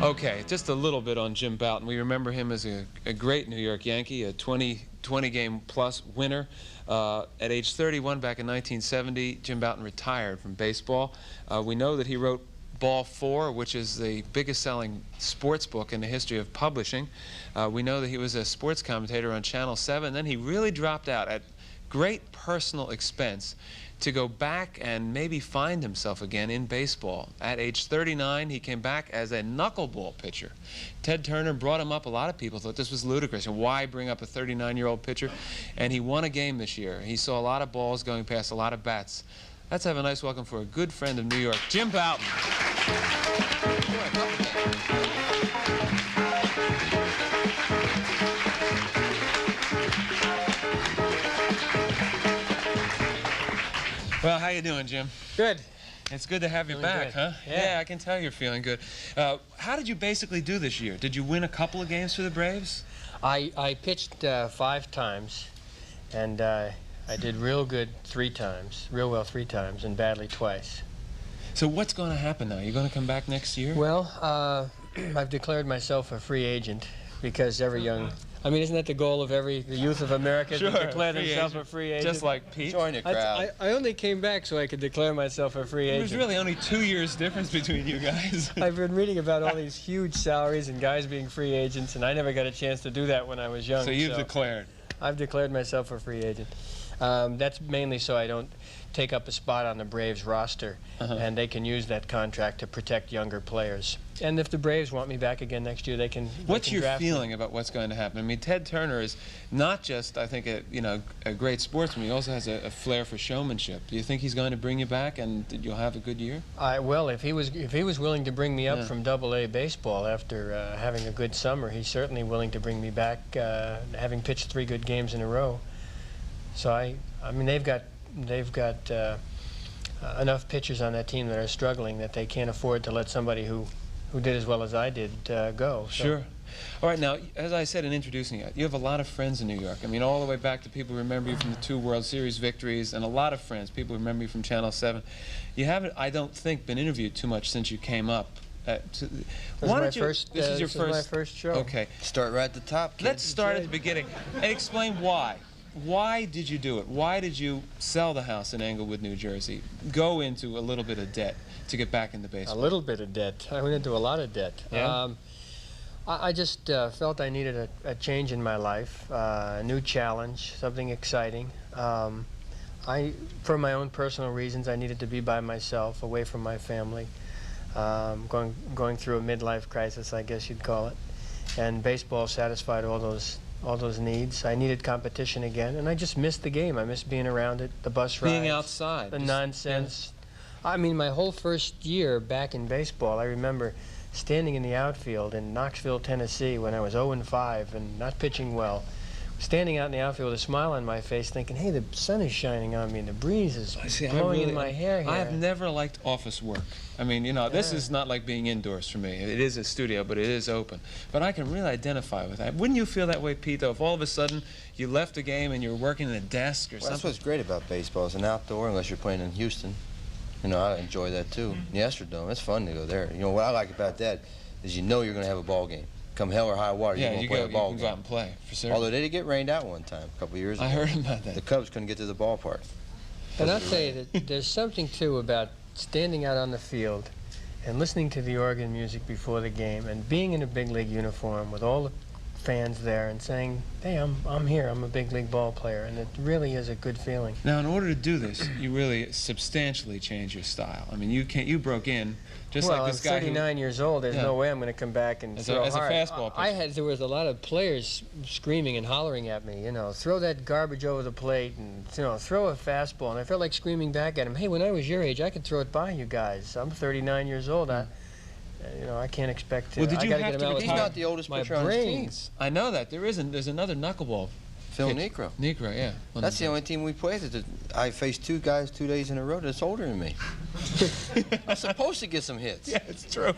Okay, just a little bit on Jim Bouton. We remember him as a great New York Yankee, a 20-game-plus winner. At age 31 back in 1970, Jim Bouton retired from baseball. We know that he wrote Ball 4, which is the biggest selling sports book in the history of publishing. We know that he was a sports commentator on Channel 7. Then he really dropped out at great personal expense to go back and maybe find himself again in baseball. At age 39, he came back as a knuckleball pitcher. Ted Turner brought him up. A lot of people thought this was ludicrous, and why bring up a 39-year-old pitcher? And he won a game this year. He saw a lot of balls going past a lot of bats. Let's have a nice welcome for a good friend of New York, Jim Bouton. Well, how you doing, Jim? Good. It's good to have you Feeling back, good. huh? Yeah, I can tell you're feeling good. How did you basically do this year? Did you win a couple of games for the Braves? I pitched 5 times, and I did real good 3 times, real well 3 times, and badly twice. So what's going to happen now? You're going to come back next year? Well, I've declared myself a free agent because every young... I mean, isn't that the goal of the youth of America, sure, to declare themselves a free agent? Just like Pete. Join the crowd. I only came back so I could declare myself a free agent. There's really only 2 years difference between you guys. I've been reading about all these huge salaries and guys being free agents, and I never got a chance to do that when I was young. So you've declared. I've declared myself a free agent. That's mainly so I don't take up a spot on the Braves roster, and they can use that contract to protect younger players. And if the Braves want me back again next year, they can. What's your draft feeling me. about what's going to happen? I mean, Ted Turner is not just, I think, a great sportsman. He also has a flair for showmanship. Do you think he's going to bring you back, and you'll have a good year? Well, if he was willing to bring me up from Double-A baseball after having a good summer, he's certainly willing to bring me back, having pitched 3 good games in a row. So I mean, they've got enough pitchers on that team that are struggling that they can't afford to let somebody who did as well as I did go. So. Sure. All right, now, as I said in introducing you, you have a lot of friends in New York. I mean, all the way back to people who remember you from the 2 World Series victories, and a lot of friends. People who remember you from Channel 7. You haven't, I don't think, been interviewed too much since you came up. This is my first show. Okay. Start right at the top, kids. Let's start at the beginning and explain why. Why did you do it? Why did you sell the house in Englewood, New Jersey, go into a little bit of debt to get back into baseball? A little bit of debt. I went into a lot of debt. Yeah? I just felt I needed a change in my life, a new challenge, something exciting. For my own personal reasons, I needed to be by myself, away from my family, going through a midlife crisis, I guess you'd call it. And baseball satisfied all those needs. I needed competition again, and I just missed the game. I missed being around it, the bus rides, being outside, the nonsense. Yeah. I mean, my whole first year back in baseball, I remember standing in the outfield in Knoxville, Tennessee, when I was 0-5 and not pitching well. Standing out in the outfield with a smile on my face, thinking, hey, the sun is shining on me and the breeze is blowing in my hair here. I have never liked office work. I mean, you know, this is not like being indoors for me. It is a studio, but it is open. But I can really identify with that. Wouldn't you feel that way, Pete, though, if all of a sudden you left a game and you were working in a desk or something? That's what's great about baseball. It's an outdoor, unless you're playing in Houston. You know, I enjoy that, too. The Astrodome, it's fun to go there. You know, what I like about that is you know you're going to have a ball game. Come hell or high water, you're going to play a ball game. You can go out and play, for sure. Although they did get rained out one time, a couple of years ago. I heard about that. The Cubs couldn't get to the ballpark. And I'll tell you that there's something, too, about standing out on the field and listening to the organ music before the game and being in a big league uniform with all the fans there and saying, hey, I'm here, I'm a big league ball player, and it really is a good feeling. Now, in order to do this, you really substantially changed your style. I mean, you broke in just like this guy. Well, I'm 39 years old. There's no way I'm going to come back and throw as hard. a fastball pitcher. There was a lot of players screaming and hollering at me, you know, throw that garbage over the plate and, you know, throw a fastball. And I felt like screaming back at them, hey, when I was your age, I could throw it by you guys. I'm 39 years old. You know, I can't expect to. Well, did you have to? He's not the oldest pitcher on his team. I know that. There's another knuckleball. Phil Necro. Necro, yeah. That's the only team we played. I faced 2 guys 2 days in a row that's older than me. I'm supposed to get some hits. Yeah, it's true.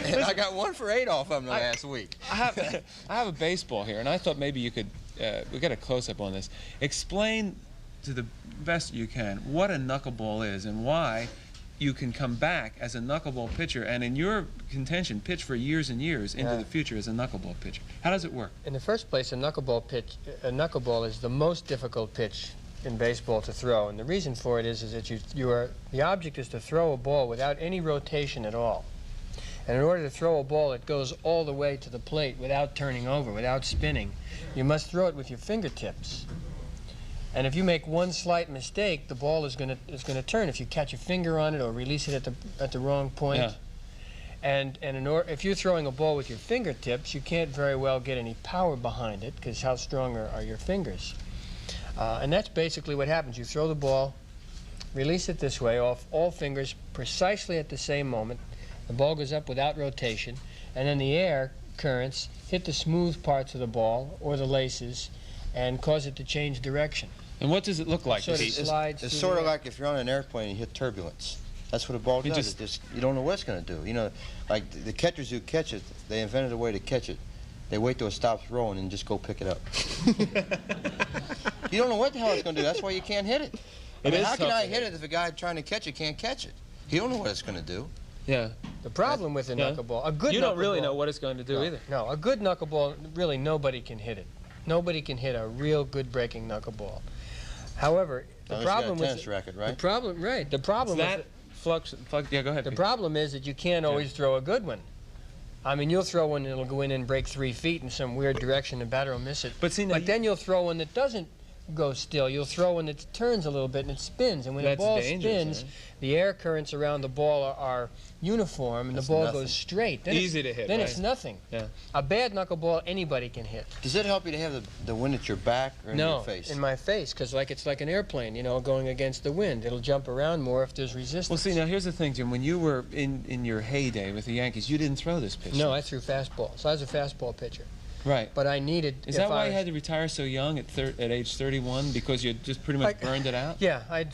And I got 1 for 8 off of them last week. I have a baseball here, and I thought maybe you could. We got a close-up on this. Explain to the best you can what a knuckleball is and why you can come back as a knuckleball pitcher, and in your contention, pitch for years and years into the future as a knuckleball pitcher. How does it work? In the first place, a knuckleball is the most difficult pitch in baseball to throw, and the reason for it is that the object is to throw a ball without any rotation at all. And in order to throw a ball that goes all the way to the plate without turning over, without spinning, you must throw it with your fingertips. And if you make one slight mistake, the ball is going to turn. If you catch a finger on it or release it at the wrong point. Yeah. And if you're throwing a ball with your fingertips, you can't very well get any power behind it, because how strong are your fingers? And that's basically what happens. You throw the ball, release it this way, off all fingers, precisely at the same moment. The ball goes up without rotation, and then the air currents hit the smooth parts of the ball or the laces and cause it to change direction. And what does it look like? It's sort of like if you're on an airplane and you hit turbulence. That's what a ball does. You don't know what it's going to do. You know, like the catchers who catch it, they invented a way to catch it. They wait till it stops rolling and just go pick it up. You don't know what the hell it's going to do. That's why you can't hit it. I mean, how can I hit it if a guy trying to catch it can't catch it? He don't know what it's going to do. Yeah. The problem with a knuckleball, a good You don't really knuckleball- know what it's going to do either. No, a good knuckleball, really nobody can hit it. Nobody can hit a real good breaking knuckleball. However, the problem with tennis racket, right? The problem Yeah, go ahead. The problem is that you can't always throw a good one. I mean, you'll throw one that'll go in and break 3 feet in some weird direction, the batter will miss it. But see, but then you'll throw one that doesn't go still. You'll throw one that turns a little bit and it spins. And when the ball spins, the air currents around the ball are uniform, and the ball goes straight. Then easy to hit. Then it's nothing. Yeah. A bad knuckleball, anybody can hit. Does it help you to have the wind at your back or in your face? No, in my face, because it's like an airplane, you know, going against the wind. It'll jump around more if there's resistance. Well, see, now here's the thing, Jim. When you were in your heyday with the Yankees, you didn't throw this pitch. No, I threw fastballs. I was a fastball pitcher. Right. But I needed... Is that why you had to retire so young at age 31? Because you just pretty much burned it out? Yeah, I'd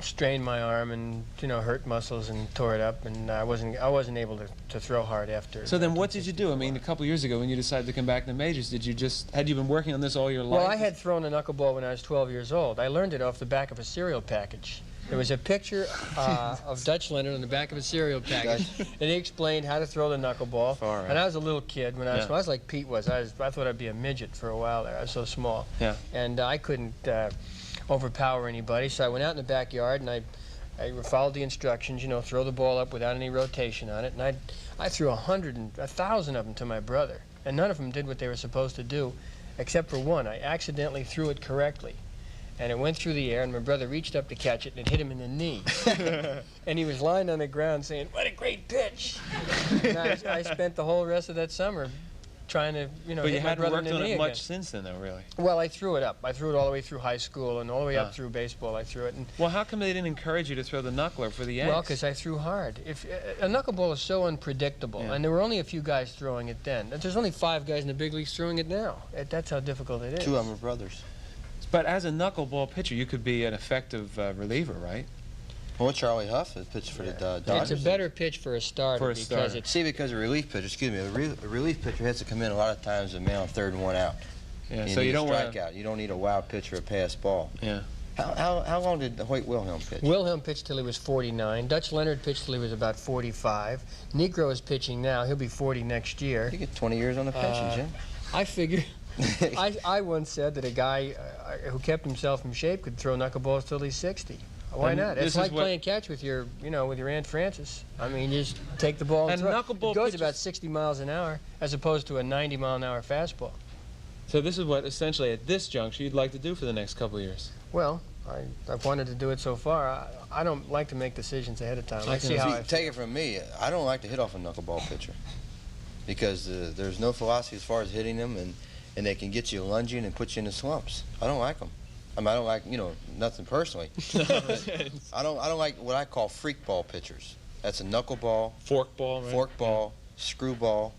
strained my arm and, you know, hurt muscles and tore it up, and I wasn't able to throw hard after. So then what did you do? I mean, a couple years ago when you decided to come back to the majors, had you been working on this all your life? Well, I had thrown a knuckleball when I was 12 years old. I learned it off the back of a cereal package. There was a picture of Dutch Leonard on the back of a cereal package, and he explained how to throw the knuckleball. And I was a little kid when I was like Pete was. I thought I'd be a midget for a while there. I was so small. Yeah. And I couldn't overpower anybody, so I went out in the backyard and I followed the instructions. You know, throw the ball up without any rotation on it. And I threw 100 and 1,000 of them to my brother, and none of them did what they were supposed to do, except for one. I accidentally threw it correctly. And it went through the air, and my brother reached up to catch it, and it hit him in the knee. And he was lying on the ground saying, "What a great pitch!" And I spent the whole rest of that summer trying to, you know, hit my brother in the knee again. But you haven't worked on it much since then, though, really. Well, I threw it up. I threw it all the way through high school, and all the way up through baseball. I threw it. And well, how come they didn't encourage you to throw the knuckler for the Yankees? well, because I threw hard. If a knuckleball is so unpredictable, and there were only a few guys throwing it then. There's only 5 guys in the big leagues throwing it now. That's how difficult it is. 2 of them are brothers. But as a knuckleball pitcher, you could be an effective reliever, right? Well, Charlie Huff has pitched for the Dodgers. It's a better pitch for a starter. Because a relief pitcher, excuse me, a relief pitcher has to come in a lot of times a man on 3rd and 1 out. Yeah, you so you don't strike out. You don't need a wild pitch or a pass ball. Yeah. How long did Hoyt Wilhelm pitch? Wilhelm pitched till he was 49. Dutch Leonard pitched till he was about 45. Negro is pitching now. He'll be 40 next year. You get 20 years on the pension, Jim. I figure. I once said that a guy who kept himself in shape could throw knuckleballs till he's 60. Why not? It's like playing catch with your, you know, with your Aunt Frances. I mean, you just take the ball and throw it. It goes about 60 miles an hour as opposed to a 90-mile-an-hour fastball. So this is what, essentially, at this juncture, you'd like to do for the next couple of years? Well, I've wanted to do it so far. I don't like to make decisions ahead of time. Take it from me, I don't like to hit off a knuckleball pitcher because there's no philosophy as far as hitting them, and they can get you lunging and put you into slumps. I don't like them. I mean, I don't like, you know, nothing personally. I don't like what I call freak ball pitchers. That's a knuckleball, forkball, right? Forkball, screwball.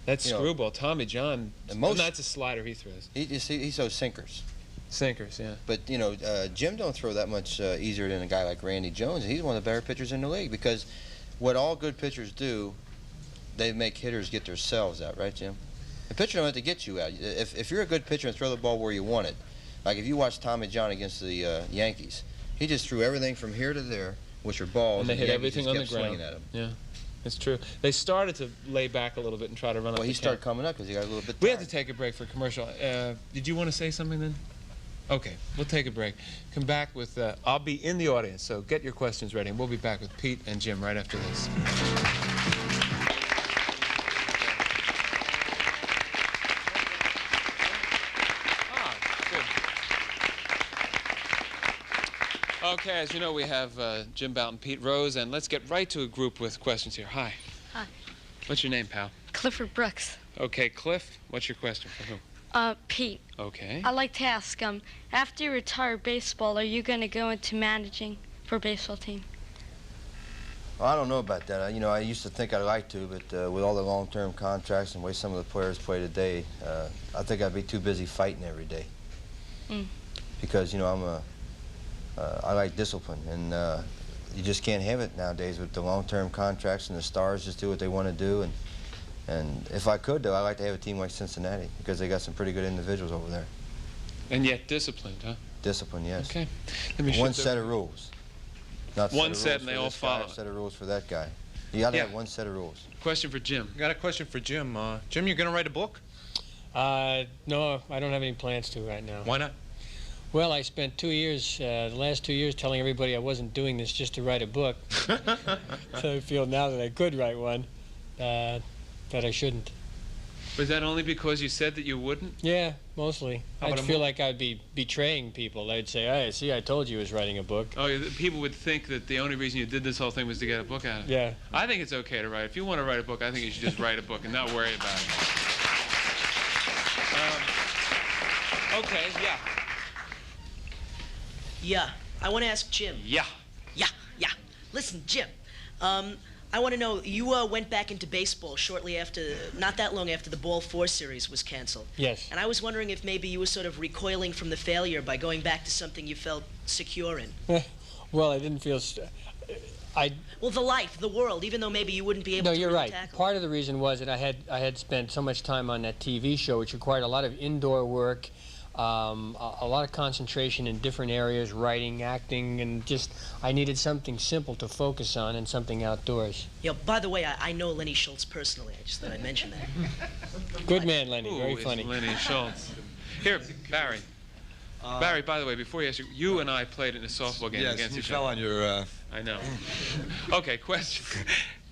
That's screwball. Tommy John. That's a slider he throws. He throws sinkers. Sinkers, yeah. But you know, Jim don't throw that much easier than a guy like Randy Jones. He's one of the better pitchers in the league because what all good pitchers do, they make hitters get themselves out, right, Jim? The pitcher don't have to get you out. If you're a good pitcher and throw the ball where you want it, like if you watch Tommy John against the Yankees, he just threw everything from here to there which are balls. And they hit Yankees everything just on the kept swinging ground. at 'em. Yeah, it's true. They started to lay back a little bit and try to run up Well, the he started count. coming up because he got a little bit We have tired. to take a break for commercial. Did you want to say something then? Okay, we'll take a break. Come back with, I'll be in the audience, so get your questions ready, and we'll be back with Pete and Jim right after this. Okay, as you know, we have Jim Bouton, Pete Rose, and let's get right to a group with questions here. Hi. Hi. What's your name, pal? Clifford Brooks. Okay, Cliff, what's your question for who? Pete, Okay. I'd like to ask, after you retire baseball, are you going to go into managing for a baseball team? Well, I don't know about that. You know, I used to think I'd like to, but with all the long-term contracts and the way some of the players play today, I think I'd be too busy fighting every day. Because, you know, I like discipline, and you just can't have it nowadays with the long-term contracts and the stars just do what they want to do. And if I could, though, I'd like to have a team like Cincinnati because they got some pretty good individuals over there. And yet disciplined, huh? Discipline, yes. Okay. Let me One shoot set of rules. Not One of set rules and they for all this guy, follow a set of rules for that guy. You got to Yeah. have one set of rules. Question for Jim. Got a question for Jim. Jim, you're going to write a book? No, I don't have any plans to right now. Why not? Well, I spent 2 years, the last 2 years, telling everybody I wasn't doing this just to write a book. So I feel now that I could write one, that I shouldn't. Was that only because you said that you wouldn't? Yeah, mostly. How I'd about a feel mo- like I'd be betraying people. They'd say, hey, see, I told you I was writing a book. Oh, people would think that the only reason you did this whole thing was to get a book out of it. Yeah. I think it's okay to write. If you want to write a book, I think you should just write a book and not worry about it. Okay, yeah. Yeah, I want to ask Jim. Yeah. Yeah. Listen, Jim, I want to know, you went back into baseball shortly after, not that long after the Ball 4 series was canceled. Yes. And I was wondering if maybe you were sort of recoiling from the failure by going back to something you felt secure in. Well, I didn't feel... Well, the life, the world, even though maybe you wouldn't be able No, to you're really right. tackle Part of the reason was that I had spent so much time on that TV show, which required a lot of indoor work, a lot of concentration in different areas, writing, acting, and just I needed something simple to focus on and something outdoors. Yeah, by the way, I know Lenny Schultz personally. I just thought I'd mention that. Good man, Lenny. Who Very is funny. Lenny Schultz? Here, Barry. Barry, by the way, before you ask you and I played in a softball game Yes, against you each fell other. on your... I know. Okay, question.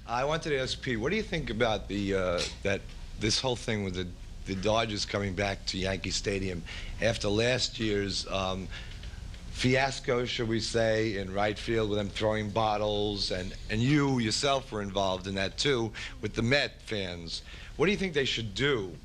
I wanted to ask Pete, what do you think about this whole thing with the Dodgers coming back to Yankee Stadium after last year's fiasco, should we say, in right field with them throwing bottles, and you yourself were involved in that too, with the Met fans. What do you think they should do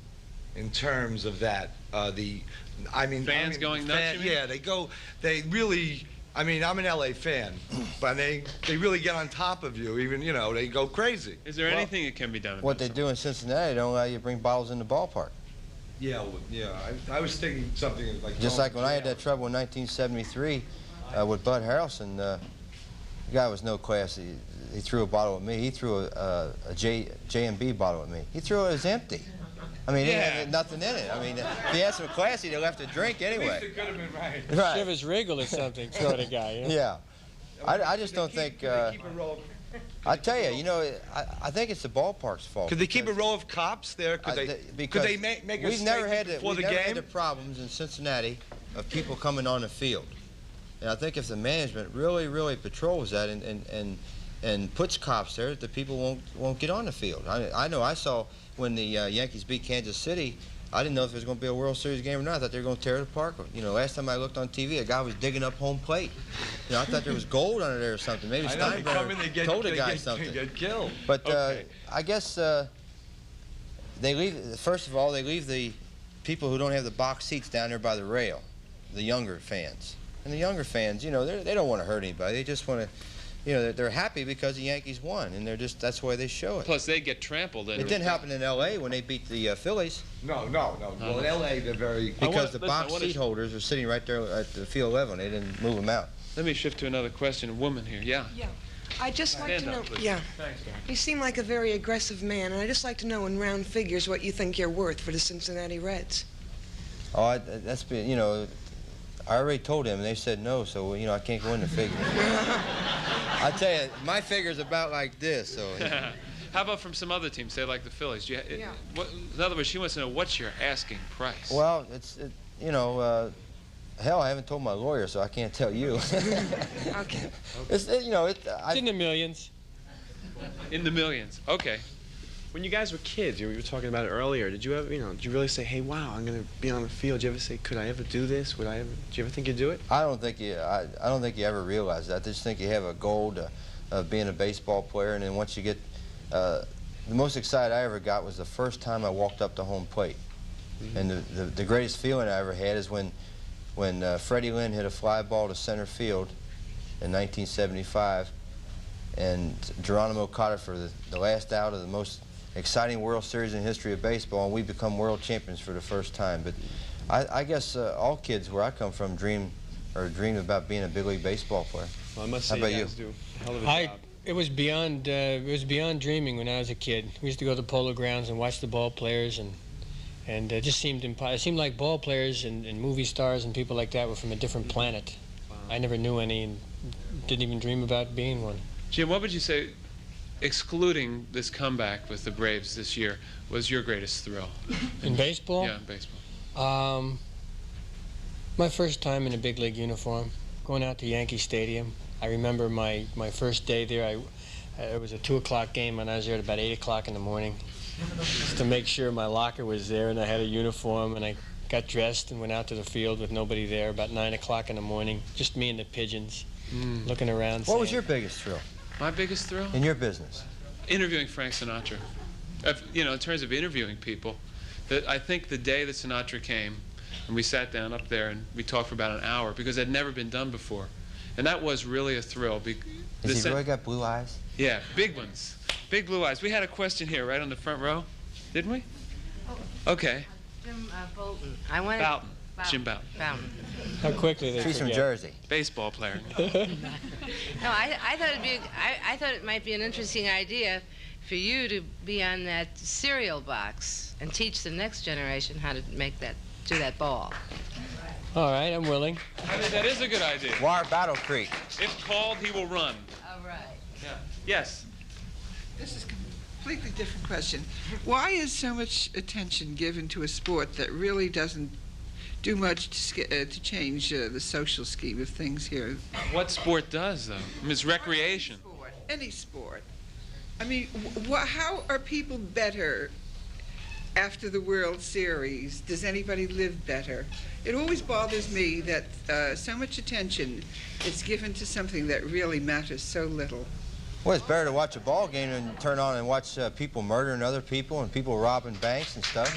in terms of that? Fans going nuts, you mean? Yeah, they really... I mean, I'm an LA fan, but they really get on top of you. Even, you know, they go crazy. Is there anything that can be done? What they do in Cincinnati, they don't allow you to bring bottles in the ballpark. Yeah, I was thinking something like... Just like when I had that trouble in 1973 with Bud Harrelson, the guy was no class. He threw a bottle at me. He threw a J&B bottle at me. He threw it as empty. I mean, it had nothing in it. I mean, if he had some classy, they left a drink anyway. At least it could have been right. Right. Chivas Regal or something, throw at a guy. Yeah. I just don't think... I tell you, you know, I think it's the ballpark's fault. Could they keep a row of cops there? Could they make a we've never had before the never game? had the problems in Cincinnati of people coming on the field. And I think if the management really patrols that and puts cops there, the people won't get on the field. I know I saw when the Yankees beat Kansas City, I didn't know if there was going to be a World Series game or not. I thought they were going to tear the park. You know, last time I looked on TV, a guy was digging up home plate. You know, I thought there was gold under there or something. Maybe Steinbrenner told a guy something. They get killed. But I guess they leave. First of all, they leave the people who don't have the box seats down there by the rail, the younger fans. And the younger fans, you know, they don't want to hurt anybody. They just want to. You know, they're happy because the Yankees won, and that's the way they show it. Plus, they get trampled. It didn't happen in L.A. when they beat the Phillies. No. Well, in L.A. they're very... Because the box seat holders are sitting right there at the field level. They didn't move them out. Let me shift to another question. A woman here. Yeah. Yeah. I'd just like to Stand know... up, please. Yeah. Thanks, Barry. You seem like a very aggressive man, and I'd just like to know in round figures what you think you're worth for the Cincinnati Reds. Oh, that's been, you know... I already told them, and they said no, so, you know, I can't go into figures. I tell you, my figure's about like this. So. How about from some other teams, say like the Phillies? Do you, in other words, she wants to know what's your asking price. Well, you know, hell, I haven't told my lawyer, so I can't tell you. Okay. It's in the millions. In the millions. Okay. When you guys were kids, you were talking about it earlier. Did you ever, did you really say, "Hey, wow, I'm gonna be on the field"? Did you ever say, "Could I ever do this? Did you ever think you'd do it?" I don't think you ever realize that. I just think you have a goal of being a baseball player, and then once you get, the most excited I ever got was the first time I walked up to home plate, and the greatest feeling I ever had is when Freddie Lynn hit a fly ball to center field in 1975, and Geronimo caught it for the last out of the most exciting World Series in the history of baseball, and we become world champions for the first time. But I guess all kids where I come from dream about being a big league baseball player. Well, I must say, how about you guys do a hell of a job. It was beyond dreaming when I was a kid. We used to go to the Polo Grounds and watch the ball players, and it just seemed impossible. It seemed like ball players and movie stars and people like that were from a different planet. Wow. I never knew any and didn't even dream about being one. Jim, what would you say, excluding this comeback with the Braves this year, was your greatest thrill? In baseball? Yeah, in baseball. My first time in a big league uniform, going out to Yankee Stadium. I remember my first day there. It was a 2 o'clock game, and I was there at about 8 o'clock in the morning, just to make sure my locker was there and I had a uniform, and I got dressed and went out to the field with nobody there about 9 o'clock in the morning, just me and the pigeons, looking around. What was your biggest thrill? My biggest thrill? In your business? Interviewing Frank Sinatra. In terms of interviewing people, I think the day that Sinatra came, and we sat down up there and we talked for about an hour, because it had never been done before. And that was really a thrill. Has he really got blue eyes? Yeah, big ones. Big blue eyes. We had a question here right on the front row, didn't we? Okay. Jim Bouton. I wanted Bouton. Jim Bouton. Bouton. How quickly they She's from Jersey. Baseball player. No, I thought it might be an interesting idea for you to be on that cereal box and teach the next generation how to do that ball. All right, I'm willing. I think that is a good idea. Wire Battle Creek. If called, he will run. All right. Yeah. Yes. This is a completely different question. Why is so much attention given to a sport that really doesn't do much to change the social scheme of things here? What sport does, though? I mean, it's recreation. Any sport. I mean, how are people better after the World Series? Does anybody live better? It always bothers me that so much attention is given to something that really matters so little. Well, it's better to watch a ball game than turn on and watch people murdering other people and people robbing banks and stuff.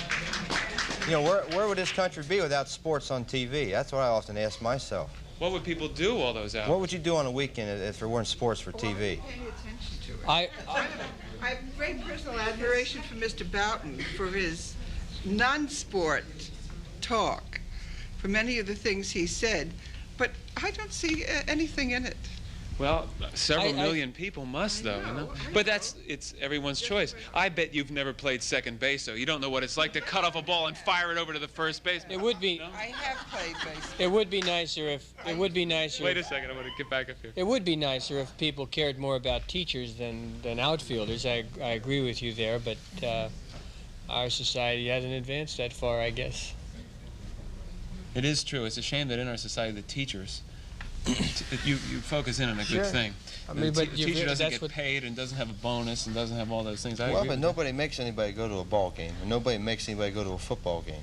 Where would this country be without sports on TV? That's what I often ask myself. What would people do all those hours? What would you do on a weekend if there weren't sports for TV? Well, I'm paying attention to it. I have great personal admiration for Mr. Bouton for his non-sport talk, for many of the things he said, but I don't see anything in it. Well, several million people must, though. But it's everyone's choice. I bet you've never played second base, though. You don't know what it's like to cut off a ball and fire it over to the first baseman. It would be. No? I have played baseball. It would be nicer if. It would be nicer. Wait a second. I want to get back up here. It would be nicer if people cared more about teachers than outfielders. I agree with you there, but our society hasn't advanced that far, I guess. It is true. It's a shame that in our society, the teachers. You focus in on a good thing. I mean, the teacher doesn't get paid and doesn't have a bonus and doesn't have all those things. Well, but nobody makes anybody go to a ball game, and nobody makes anybody go to a football game.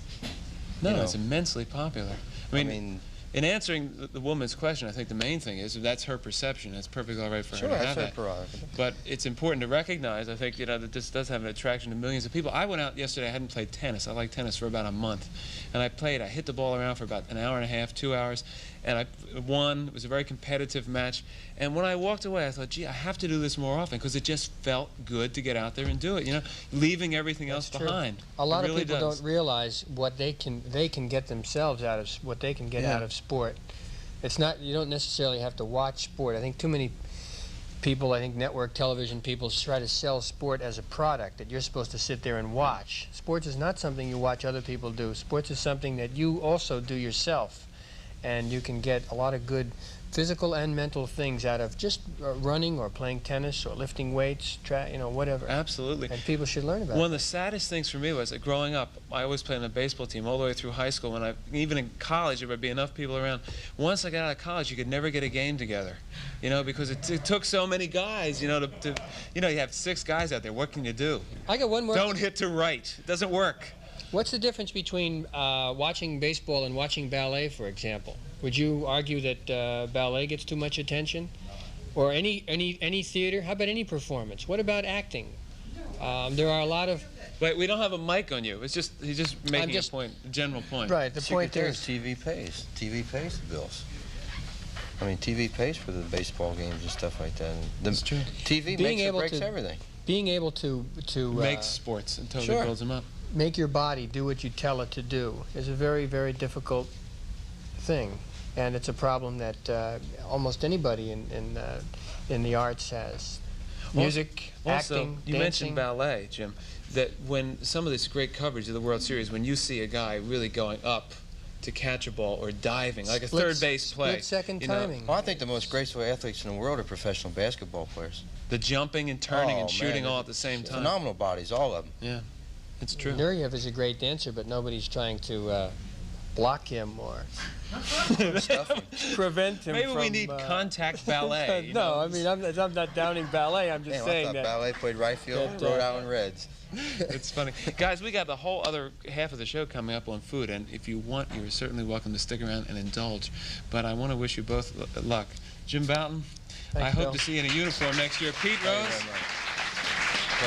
No, it's immensely popular. I mean, in answering the woman's question, I think the main thing is that's her perception. It's perfectly all right for her to have that. But it's important to recognize, I think, that this does have an attraction to millions of people. I went out yesterday. I hadn't played tennis. I liked tennis for about a month. And I hit the ball around for about an hour and a half, 2 hours. And I won. It was a very competitive match. And when I walked away, I thought, gee, I have to do this more often because it just felt good to get out there and do it, leaving everything else behind. A lot of people don't realize what they can get themselves out of, what they can get out of sport. It's not, you don't necessarily have to watch sport. I think too many people, network television people try to sell sport as a product that you're supposed to sit there and watch. Sports is not something you watch other people do. Sports is something that you also do yourself. And you can get a lot of good physical and mental things out of just running or playing tennis or lifting weights, whatever. Absolutely. And people should learn about it. One of the saddest things for me was that growing up, I always played on the baseball team all the way through high school. Even in college, there would be enough people around. Once I got out of college, you could never get a game together, because it took so many guys, you have 6 guys out there. What can you do? I got one more. Don't hit to right. It doesn't work. What's the difference between watching baseball and watching ballet, for example? Would you argue that ballet gets too much attention? Or any theater? How about any performance? What about acting? There are a lot of... Wait, we don't have a mic on you. He's just making a point, a general point. Right, the point there is... TV pays. TV pays the bills. I mean, TV pays for the baseball games and stuff like that. That's true. TV makes or breaks everything. Being able to make sports and totally builds them up. Make your body do what you tell it to do is a very, very difficult thing, and it's a problem that almost anybody in the arts has. Music, acting, you dancing. mentioned ballet, Jim. That when some of this great coverage of the World Series, when you see a guy really going up to catch a ball or diving, like a third base play. Split-second timing. Well, I think the most graceful athletes in the world are professional basketball players. The jumping and turning and shooting all at the same time. Phenomenal bodies, all of them. Yeah, it's true. Nureyev is a great dancer, but nobody's trying to block him or prevent him Maybe from... we need contact ballet. No, I mean, I'm not downing ballet. I'm just saying I thought that... ballet played right field, Rhode Island Reds. It's funny. Guys, we got the whole other half of the show coming up on food, and if you want, you're certainly welcome to stick around and indulge. But I want to wish you both luck. Jim Bouton, I hope to see you in a uniform next year. Pete Rose,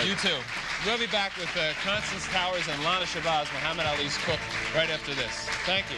you too. We'll be back with Constance Towers and Lana Shabazz, Muhammad Ali's cook, right after this. Thank you.